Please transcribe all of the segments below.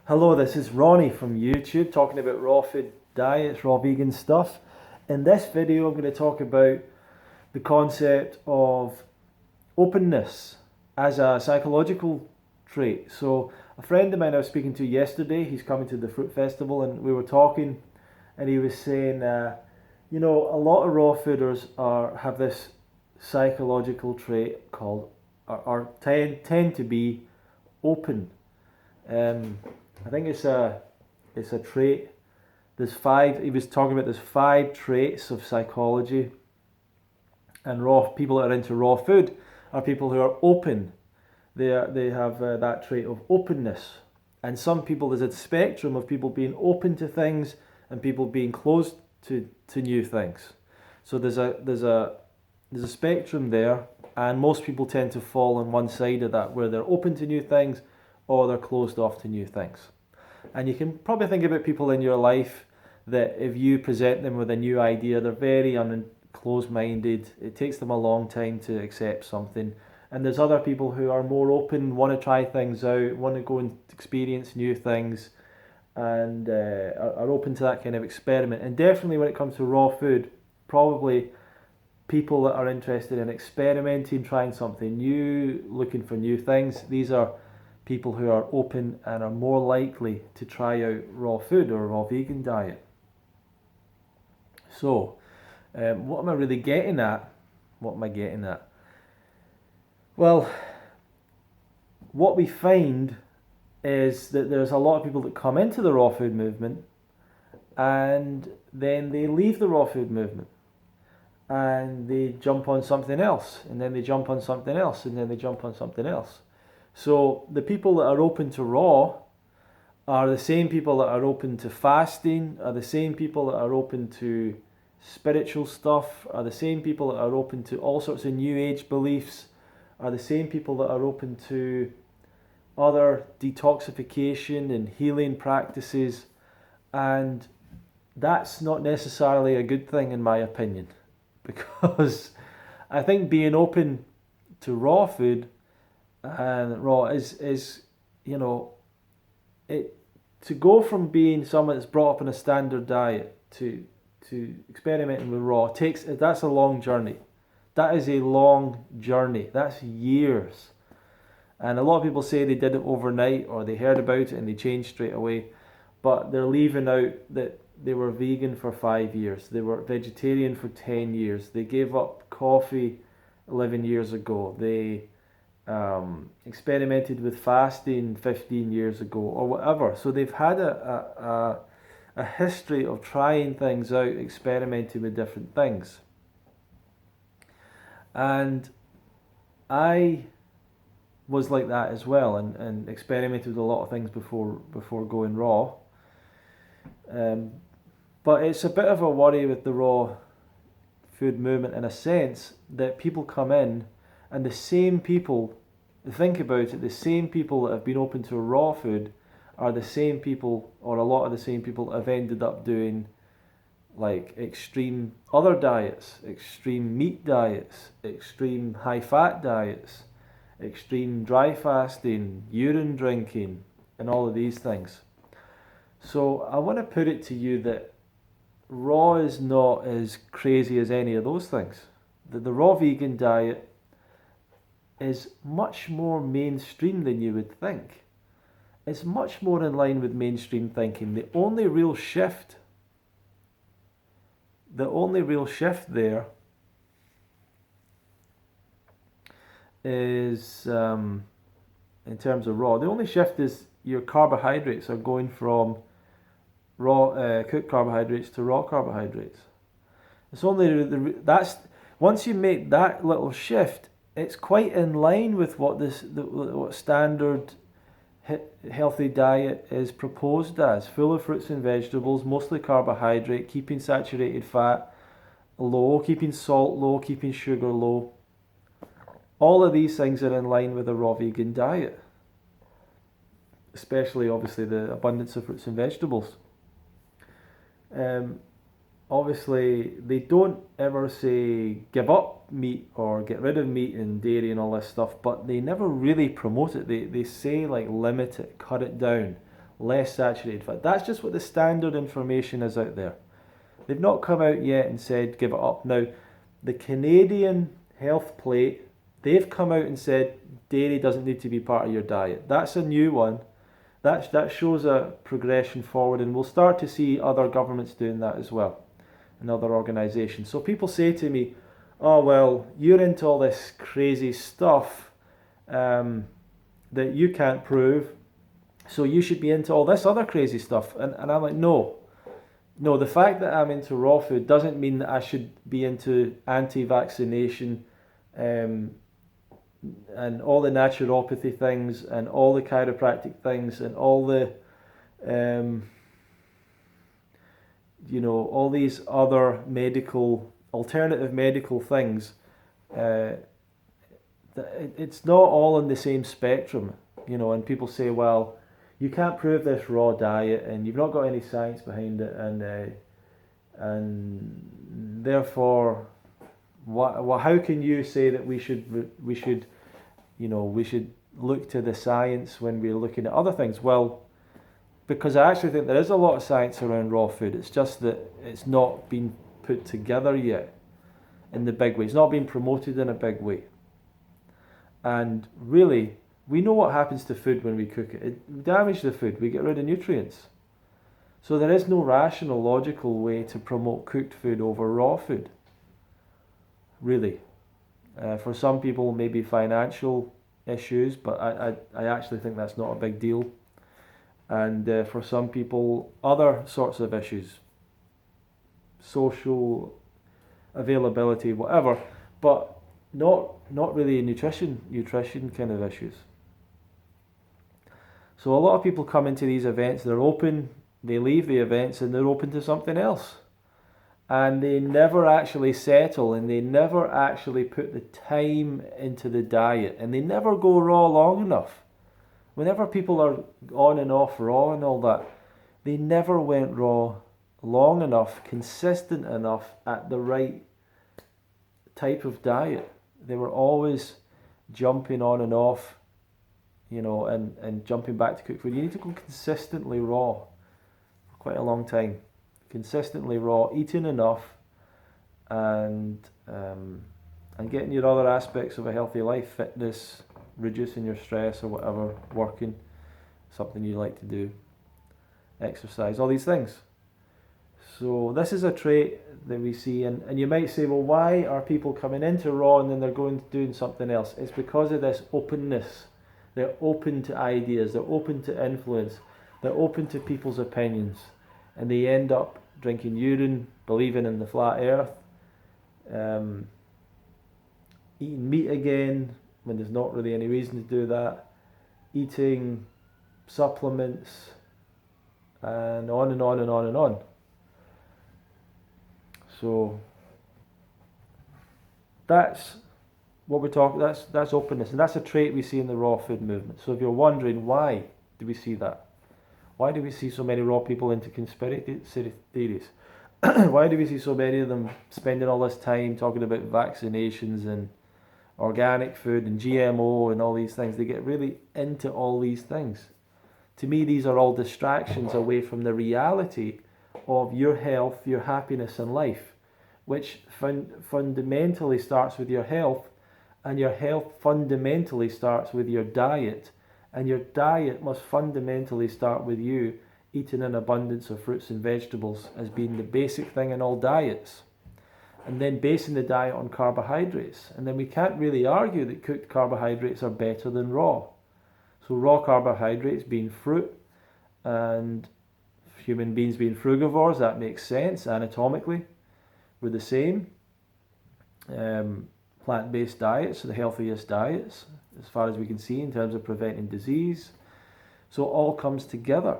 Hello, this is Ronnie from YouTube talking about raw food diets, raw vegan stuff. In this video, I'm going to talk about the concept of openness as a psychological trait. So, a friend of mine I was speaking to yesterday, he's coming to the fruit festival, and we were talking, and he was saying, a lot of raw fooders have this psychological trait called, tend to be open. Um, I think it's a trait. There's five. He was talking about there's five traits of psychology, and raw people that are into raw food are people who are open. They have that trait of openness, and some people there's a spectrum of people being open to things and people being closed to new things. So there's a spectrum there, and most people tend to fall on one side of that, where they're open to new things or they're closed off to new things. And you can probably think about people in your life that if you present them with a new idea, they're very closed minded. It takes them a long time to accept something. And there's other people who are more open, want to try things out, want to go and experience new things, and are open to that kind of experiment. And definitely when it comes to raw food, probably people that are interested in experimenting, trying something new, looking for new things, these are people who are open and are more likely to try out raw food or a raw vegan diet. So, what am I really getting at? What am I getting at? Well, what we find is that there's a lot of people that come into the raw food movement and then they leave the raw food movement and they jump on something else, and then they jump on something else, and then they jump on something else. So the people that are open to raw are the same people that are open to fasting, are the same people that are open to spiritual stuff, are the same people that are open to all sorts of new age beliefs, are the same people that are open to other detoxification and healing practices. And that's not necessarily a good thing in my opinion, because I think being open to raw food and raw is it to go from being someone that's brought up in a standard diet to experimenting with raw that's a long journey. That is a long journey. That's years. And a lot of people say they did it overnight or they heard about it and they changed straight away, but they're leaving out that they were vegan for 5 years, they were vegetarian for 10 years, they gave up coffee 11 years ago, they experimented with fasting 15 years ago or whatever. So they've had a history of trying things out, experimenting with different things. And I was like that as well, and experimented with a lot of things before going raw. But it's a bit of a worry with the raw food movement in a sense that people come in and the same people, think about it, the same people that have been open to raw food are the same people, or a lot of the same people, that have ended up doing like extreme other diets, extreme meat diets, extreme high fat diets, extreme dry fasting, urine drinking, and all of these things. So I want to put it to you that raw is not as crazy as any of those things. The raw vegan diet is much more mainstream than you would think. It's much more in line with mainstream thinking. The only real shift there is in terms of raw. The only shift is your carbohydrates are going from raw cooked carbohydrates to raw carbohydrates. It's only that's once you make that little shift, it's quite in line with what standard healthy diet is proposed as: full of fruits and vegetables, mostly carbohydrate, keeping saturated fat low, keeping salt low, keeping sugar low. All of these things are in line with a raw vegan diet, especially obviously the abundance of fruits and vegetables. Obviously, they don't ever say give up meat or get rid of meat and dairy and all this stuff, but they never really promote it. They say like limit it, cut it down, less saturated fat. That's just what the standard information is out there. They've not come out yet and said give it up. Now, the Canadian Health Plate, they've come out and said dairy doesn't need to be part of your diet. That's a new one. That shows a progression forward, and we'll start to see other governments doing that as well, and other organisations. So people say to me, oh, well, you're into all this crazy stuff that you can't prove, so you should be into all this other crazy stuff. And I'm like, no, the fact that I'm into raw food doesn't mean that I should be into anti-vaccination and all the naturopathy things and all the chiropractic things and all the all these other alternative medical things. It's not all on the same spectrum, and people say, well, you can't prove this raw diet and you've not got any science behind it, and therefore how can you say that we should look to the science when we're looking at other things? Well, because I actually think there is a lot of science around raw food. It's just that it's not been put together yet in the big way. It's not been promoted in a big way. And really, we know what happens to food when we cook it. It damages the food. We get rid of nutrients. So there is no rational, logical way to promote cooked food over raw food. Really. For some people, maybe financial issues, but I actually think that's not a big deal. And for some people, other sorts of issues, social availability, whatever, but not really nutrition kind of issues. So a lot of people come into these events, they're open, they leave the events and they're open to something else. And they never actually settle, and they never actually put the time into the diet, and they never go raw long enough. Whenever people are on and off raw and all that, they never went raw long enough, consistent enough at the right type of diet. They were always jumping on and off, and jumping back to cook food. You need to go consistently raw for quite a long time. Consistently raw, eating enough, and getting your other aspects of a healthy life, fitness, reducing your stress or whatever, working, something you like to do, exercise, all these things. So this is a trait that we see, and you might say, well, why are people coming into raw and then they're doing something else? It's because of this openness. They're open to ideas, they're open to influence, they're open to people's opinions, and they end up drinking urine, believing in the flat earth, eating meat again when there's not really any reason to do that, eating supplements, and on and on and on and on. So that's what we're talking. That's openness, and that's a trait we see in the raw food movement. So if you're wondering, why do we see that? Why do we see so many raw people into conspiracy theories? Why do we see so many of them spending all this time talking about vaccinations and organic food and GMO and all these things? They get really into all these things. To me, these are all distractions away from the reality of your health, your happiness in life, which fundamentally starts with your health, and your health fundamentally starts with your diet. And your diet must fundamentally start with you eating an abundance of fruits and vegetables as being the basic thing in all diets. And then basing the diet on carbohydrates. And then we can't really argue that cooked carbohydrates are better than raw. So raw carbohydrates being fruit, and human beings being frugivores, that makes sense anatomically. We're the same. Plant-based diets are the healthiest diets, as far as we can see, in terms of preventing disease. So it all comes together.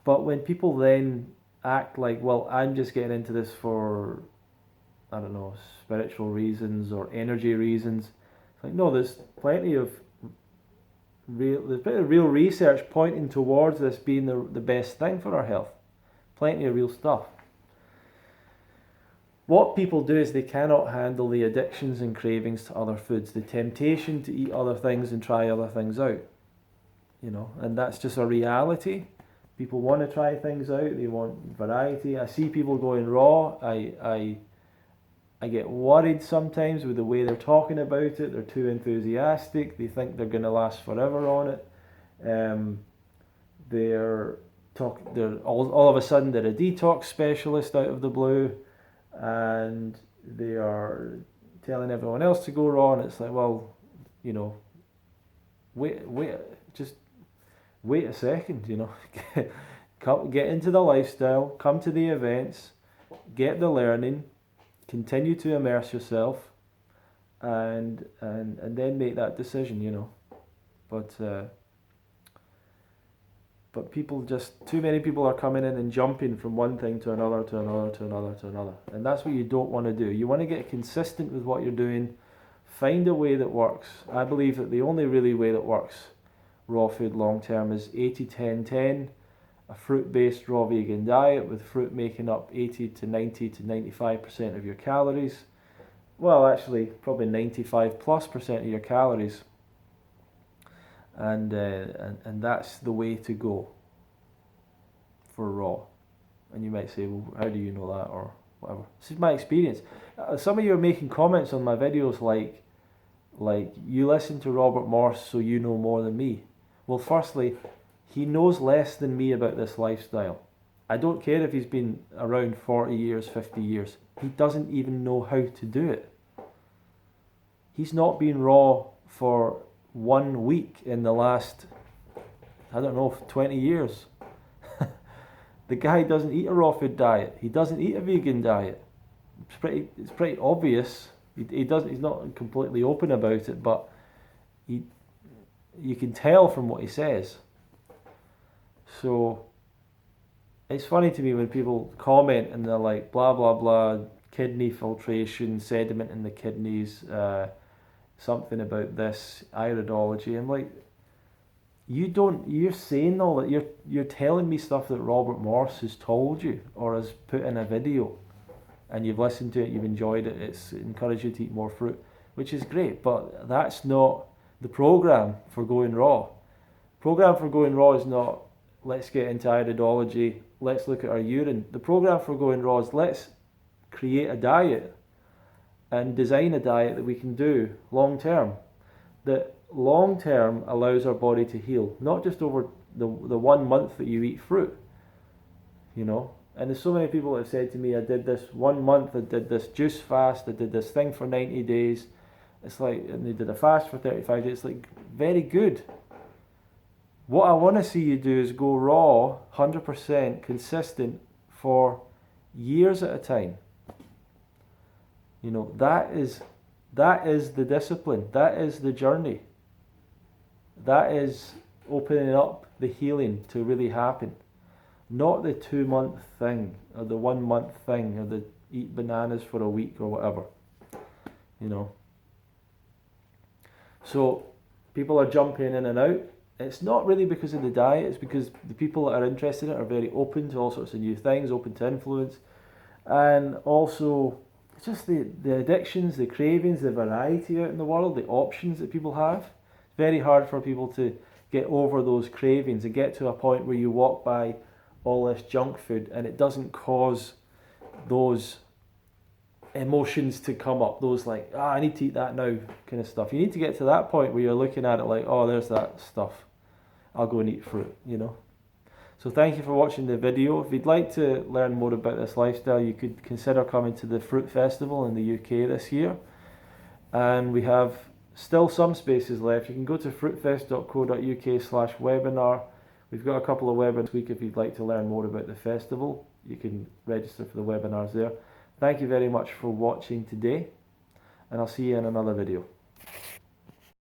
But when people then act like, well, I'm just getting into this for, I don't know, spiritual reasons or energy reasons, it's like, no, there's plenty of real research pointing towards this being the best thing for our health. Plenty of real stuff. What people do is they cannot handle the addictions and cravings to other foods, the temptation to eat other things and try other things out, and that's just a reality. People want to try things out. They want variety. I see people going raw. I get worried sometimes with the way they're talking about it. They're too enthusiastic. They think they're going to last forever on it. They're all of a sudden they're a detox specialist out of the blue, and they are telling everyone else to go raw. And it's like, well, you know, just wait a second. You know, get into the lifestyle. Come to the events. Get the learning. Continue to immerse yourself, and then make that decision, you know. But people too many people are coming in and jumping from one thing to another, to another, to another, to another. And that's what you don't want to do. You want to get consistent with what you're doing, find a way that works. I believe that the only really way that works raw food long term is 80-10-10. A fruit-based raw vegan diet with fruit making up 80 to 90 to 95% of your calories. Well, actually, probably 95+% of your calories. And that's the way to go for raw. And you might say, well, how do you know that, or whatever? This is my experience. Some of you are making comments on my videos like you listen to Robert Morse so you know more than me. Well, firstly, he knows less than me about this lifestyle. I don't care if he's been around 40 years, 50 years. He doesn't even know how to do it. He's not been raw for 1 week in the last, 20 years. The guy doesn't eat a raw food diet. He doesn't eat a vegan diet. It's pretty obvious. He's not completely open about it, but you can tell from what he says. So it's funny to me when people comment and they're like, blah, blah, blah, kidney filtration, sediment in the kidneys, something about this, iridology. I'm like, you're saying all that, you're telling me stuff that Robert Morse has told you or has put in a video, and you've listened to it, you've enjoyed it, it's encouraged you to eat more fruit, which is great, but that's not the program for going raw. Program for going raw is not, let's get into iridology, let's look at our urine. The program for going raw is, let's create a diet and design a diet that we can do long term, that long term allows our body to heal, not just over the 1 month that you eat fruit, you know. And there's so many people that have said to me, I did this 1 month, I did this juice fast, I did this thing for 90 days. It's like, and they did a fast for 35 days. It's like, very good. What I want to see you do is go raw, 100% consistent for years at a time. You know, that is the discipline. That is the journey. That is opening up the healing to really happen. Not the 2 month thing, or the 1 month thing, or the eat bananas for a week or whatever. You know. So people are jumping in and out. It's not really because of the diet, it's because the people that are interested in it are very open to all sorts of new things, open to influence. And also, it's just the addictions, the cravings, the variety out in the world, the options that people have. It's very hard for people to get over those cravings and get to a point where you walk by all this junk food and it doesn't cause those emotions to come up, those like, I need to eat that now kind of stuff. You need to get to that point where you're looking at it like, oh, there's that stuff, I'll go and eat fruit, you know. So thank you for watching the video. If you'd like to learn more about this lifestyle, you could consider coming to the Fruit Festival in the UK this year, and we have still some spaces left. You can go to fruitfest.co.uk/webinar. We've got a couple of webinars this week. If you'd like to learn more about the festival, you can register for the webinars there. Thank you very much for watching today, and I'll see you in another video.